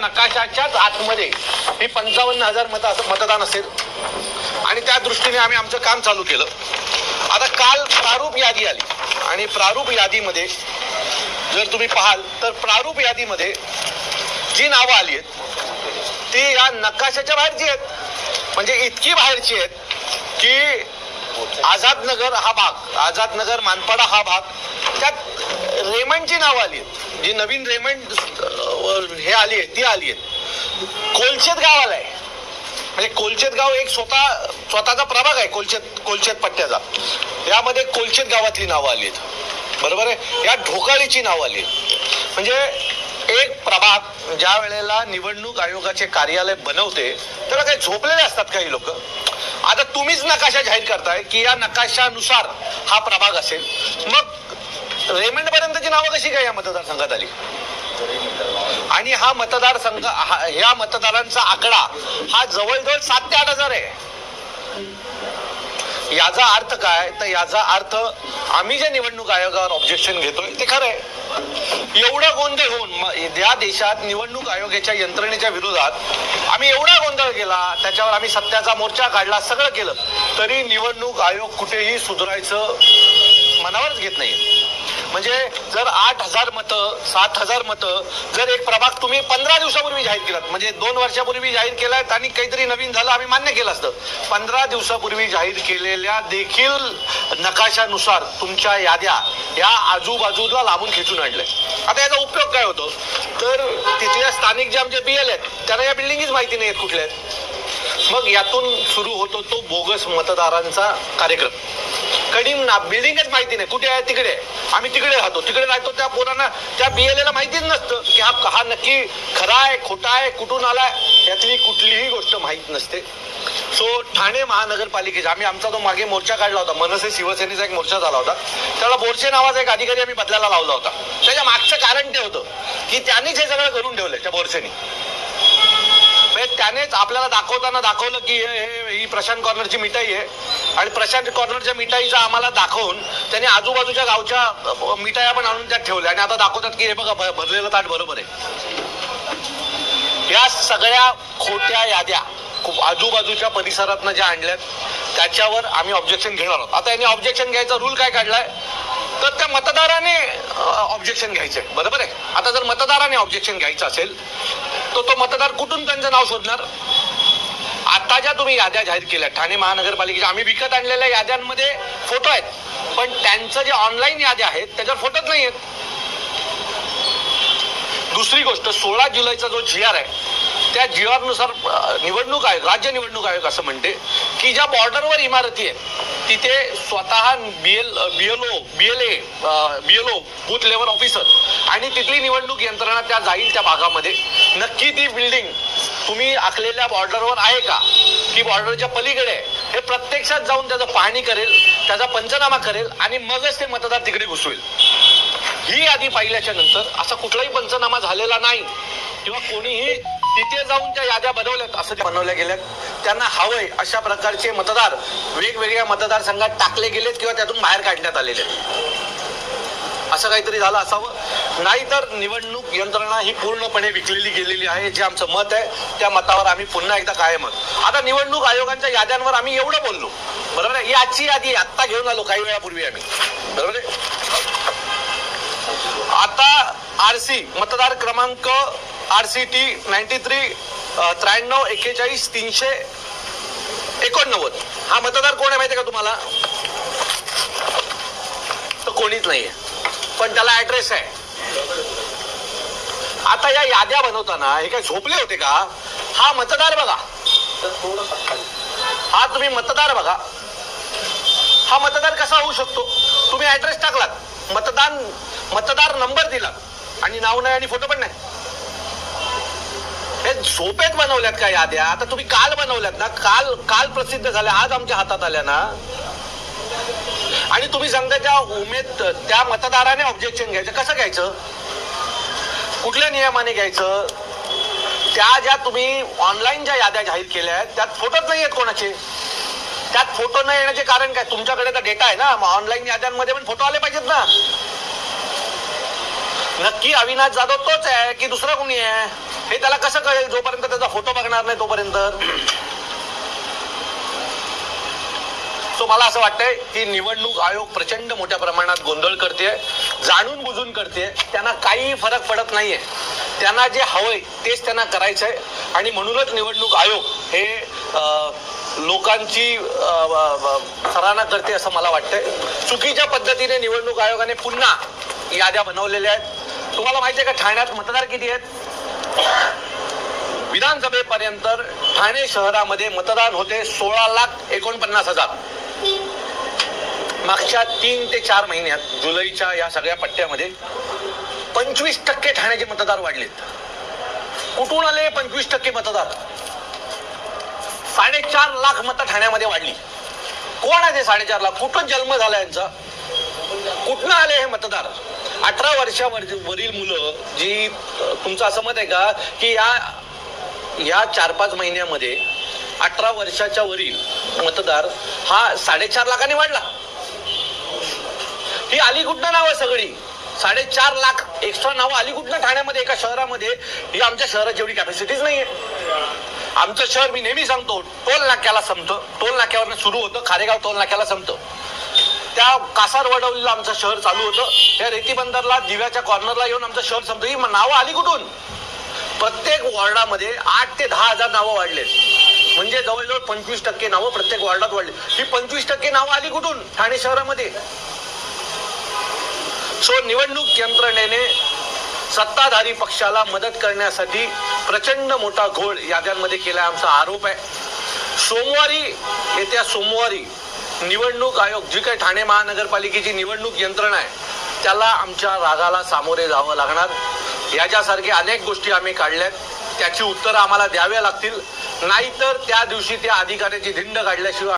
नकाशाच्याच आतमध्ये ही 55,000 मतदान असेल आणि त्या दृष्टीने आम्ही आमचं काम चालू केलं. आता काल प्रारूप यादी आली आणि प्रारूप यादीमध्ये जर तुम्ही पाहाल तर प्रारूप यादीमध्ये जी नावं आली आहेत ती या नकाशाच्या बाहेरची आहेत. म्हणजे इतकी बाहेरची आहेत की आझादनगर हा भाग, आझादनगर मानपाडा हा भाग, त्यात रेमंडची नावं आली आहेत. जी नवीन रेमंड हे आली आहे ती आली आहेत. कोलचेत गावाला आहे, म्हणजे कोलचेत गाव एक स्वतःचा प्रभाग आहे कोलचेत पट्ट्याचा. यामध्ये कोलचेत गावातली नावं आली आहेत. बरोबर आहे. या ढोकाळीची नावं आली. म्हणजे एक प्रभाग ज्या वेळेला निवडणूक आयोगाचे कार्यालय बनवते त्याला काही झोपलेले असतात काही लोक. आता तुम्हीच नकाशा जाहीर करताय की या नकाशानुसार हा प्रभाग असेल, मग रेमंड पर्यंतची नावं कशी काय या मतदारसंघात आली? आणि हा मतदारसंघ, ह्या मतदारांचा आकडा हा जवळजवळ 7 ते 8 हजार आहे. याचा अर्थ काय? तर याचा अर्थ आम्ही जे निवडणूक आयोगावर ऑब्जेक्शन घेतोय ते खरं आहे. एवढा गोंधळ होऊन या देशात निवडणूक आयोगाच्या यंत्रणेच्या विरोधात आम्ही एवढा गोंधळ केला, त्याच्यावर आम्ही सत्याचा मोर्चा काढला, सगळं केलं, तरी निवडणूक आयोग कुठेही सुधारायचं मनावरच घेत नाही. म्हणजे जर 8,000 मतं, 7,000 मतं जर एक प्रभाग तुम्ही 15 दिवसापूर्वी जाहीर केलात, म्हणजे 2 वर्षापूर्वी जाहीर केलात आणि काहीतरी नवीन झालं आम्ही मान्य केलं असतं. 15 दिवसापूर्वी जाहीर केलेल्या देखील नकाशानुसार तुमच्या याद्या या आजूबाजूला लांबून खेचून आणल्या. आता याचा उपयोग काय होतो? तर तिथल्या स्थानिक जे आमचे BL आहेत त्यांना या बिल्डिंगच माहिती नाही आहेत कुठल्या आहेत. मग यातून सुरू होतो तो बोगस मतदारांचा कार्यक्रम. कधी बिल्डिंगच माहिती नाही कुठे आहे, तिकडे आम्ही तिकडे राहतो, तिकडे राहतो. त्या पोरांना त्या BLAला माहितीच नसतं की हा नक्की खरा आहे खोटा आहे, कुठून आलाय, यातली कुठलीही गोष्ट माहीत नसते. सो ठाणे महानगरपालिकेचा आम्ही आमचा तो मागे मोर्चा काढला होता, मनसे शिवसेनेचा एक मोर्चा झाला होता, त्याला बोरसे नावाचा एक अधिकारी आम्ही बदलायला लावला होता. त्याच्या मागचं कारण ते होतं की त्यांनीच हे सगळं करून ठेवलंय त्या बोरसेनी. त्यानेच आपल्याला दाखवलं की ही प्रशांत कॉर्नरची मिठाई आहे आणि प्रशांत कॉर्नरच्या मिठाईचा आम्हाला दाखवून त्यांनी आजूबाजूच्या गावच्या मिठाया पण आणून त्यात ठेवल्या आणि आता दाखवतात की हे बघा भरलेलं ताट बरोबर आहे. या सगळ्या खोट्या याद्या आजूबाजूच्या परिसरातनं ज्या आणल्यात त्याच्यावर आम्ही ऑब्जेक्शन घेणार आहोत. आता यांनी ऑब्जेक्शन घ्यायचा रूल काय काढलाय? तर त्या मतदाराने ऑब्जेक्शन घ्यायचंय. बरोबर आहे. आता जर मतदाराने ऑब्जेक्शन घ्यायचं असेल तर तो मतदार कुठून त्यांचं नाव शोधणार? आता ज्या तुम्ही याद्या जाहीर केल्या ठाणे महानगरपालिकेच्या, आम्ही विकत आणलेल्या याद्यांमध्ये फोटो आहेत, पण त्यांचं जे ऑनलाईन याद्या आहेत त्याच्यावर फोटोच नाही आहेत. दुसरी गोष्ट, 16 जुलैचा जो GR आहे त्या GR नुसार निवडणूक आयोग, राज्य निवडणूक आयोग असं म्हणते की ज्या बॉर्डरवर इमारती आहेत तिथे स्वतः BLO बूथ लेवल ऑफिसर आणि तिथली निवडणूक यंत्रणा त्या जाईल त्या भागामध्ये. नक्की ती बिल्डिंग तुम्ही आखलेल्या बॉर्डरवर आहे का की बॉर्डरच्या पलीकडे, हे प्रत्यक्षात जाऊन त्याचं पाहणी करेल, त्याचा पंचनामा करेल आणि मगच ते मतदार तिकडे घुसवेल. ही यादी पाहिल्याच्या नंतर असा कुठलाही पंचनामा झालेला नाही किंवा कोणीही तिथे जाऊन त्या याद्या बनवल्यात असं त्या बनवल्या गेल्यात. त्यांना हवंय अशा प्रकारचे मतदार वेगवेगळ्या मतदारसंघात टाकले गेलेत किंवा त्यातून बाहेर काढण्यात आलेले असं काहीतरी झालं असावं. नाहीतर निवडणूक यंत्रणा ही पूर्णपणे विकलेली गेलेली आहे. जे आमचं मत आहे त्या मतावर आम्ही पुन्हा एकदा कायम आहोत. आता निवडणूक आयोगाच्या याद्यांवर आम्ही एवढं बोललो, बरोबर आहे. ही आजची यादी आत्ता घेऊन आलो काही वेळापूर्वी आम्ही, बरोबर आहे. आता RC मतदार क्रमांक RCT 93 93 41 389 हा मतदार कोण आहे माहिती आहे का तुम्हाला? तर कोणीच नाहीये, पण त्याला ऍड्रेस आहे. आता या याद्या बनवताना हे काय झोपले होते का? हा मतदार बघा, हा तुम्ही मतदार बघा, हा मतदार कसा होऊ शकतो? तुम्ही ऍड्रेस टाकलात, मतदार नंबर दिला आणि नाव नाही आणि फोटो पण नाही. हे झोपेत बनवल्यात का याद्या? आता तुम्ही काल बनवल्यात ना, काल प्रसिद्ध झाल्या, आज आमच्या हातात आल्या ना, आणि तुम्ही सांगता त्या मतदाराने ऑब्जेक्शन घ्यायचं. कसं घ्यायचं? कुठल्या नियमाने घ्यायचं? त्या ज्या तुम्ही ऑनलाईन ज्या याद्या जाहीर केल्या आहेत त्यात फोटोच नाही आहेत कोणाचे. त्यात फोटो न येण्याचे कारण काय? तुमच्याकडे तर डेटा आहे ना, ऑनलाईन याद्यांमध्ये पण फोटो आले पाहिजेत ना. नक्की अविनाश जाधव तोच आहे की दुसरा कोणी आहे? हे त्याला कसं कळेल जोपर्यंत त्याचा फोटो बघणार नाही तोपर्यंत. सो मला असं वाटतंय की निवडणूक आयोग प्रचंड मोठ्या प्रमाणात गोंधळ करते, जाणून बुजून करते. त्यांना काही फरक पडत नाहीये. त्यांना जे हवंय तेच त्यांना करायचंय आणि म्हणूनच निवडणूक आयोग हे लोकांची सराहना करते असं मला वाटतंय. चुकीच्या पद्धतीने निवडणूक आयोगाने पुन्हा याद्या बनवलेल्या आहेत. तुम्हाला माहिती आहे का ठाण्यात मतदार किती आहेत? विधानसभेपर्यंत ठाणे शहरामध्ये मतदान होते 16,49,000. मागच्या 3 ते 4 महिन्यात जुलैच्या या सगळ्या पट्ट्यामध्ये 25% ठाण्याचे मतदार वाढलेत. कुठून आले 25% मतदार? 4.5 लाख मतं ठाण्यामध्ये वाढली. कोण आहे ते 4.5 लाख? कुठून जन्म झाला यांचा? कुठनं आले हे मतदार? 18 वर्षावरील मुलं जी, तुमचं असं मत आहे का की या 4-5 महिन्यामध्ये 18 वर्षाच्या वरील मतदार हा 4.5 लाखांनी वाढला? ही आली कुठनं नावं सगळी? 4.5 लाख एक्स्ट्रा नावं आली कुठनं ठाण्यामध्ये एका शहरामध्ये? ही आमच्या शहराची एवढी कॅपॅसिटीच नाहीये. आमचं शहर, मी नेहमी सांगतो, टोल नाक्याला संपतं. टोल नाक्यावरनं सुरू होतं, खारेगाव टोल नाक्याला संपतं. त्या कासार वडवलीला आमचं शहर चालू होतं, त्या रेती बंदरला दिव्याच्या कॉर्नरला येऊन आमचं शहर संपतं. ही नावं आली कुठून? प्रत्येक वॉर्डामध्ये 8 ते 10,000 नावं वाढलेत. म्हणजे जवळजवळ 25% नावं प्रत्येक वॉर्डात वाढली. ही 25% नावं आली कुठून ठाणे शहरामध्ये? सो निवडणूक यंत्रणेने सत्ताधारी पक्षाला मदत करण्यासाठी प्रचंड मोठा घोळ याद्यांमध्ये केला, आमचा आरोप आहे. येत्या सोमवारी निवडणूक आयोग, जी काही ठाणे महानगरपालिकेची निवडणूक यंत्रणा आहे, त्याला आमच्या रागाला सामोरे जावं लागणार. याच्यासारख्या अनेक गोष्टी आम्ही काढल्यात, त्याची उत्तरं आम्हाला द्यावी लागतील. नाहीतर त्या दिवशी त्या अधिकाऱ्याची धिंड काढल्याशिवाय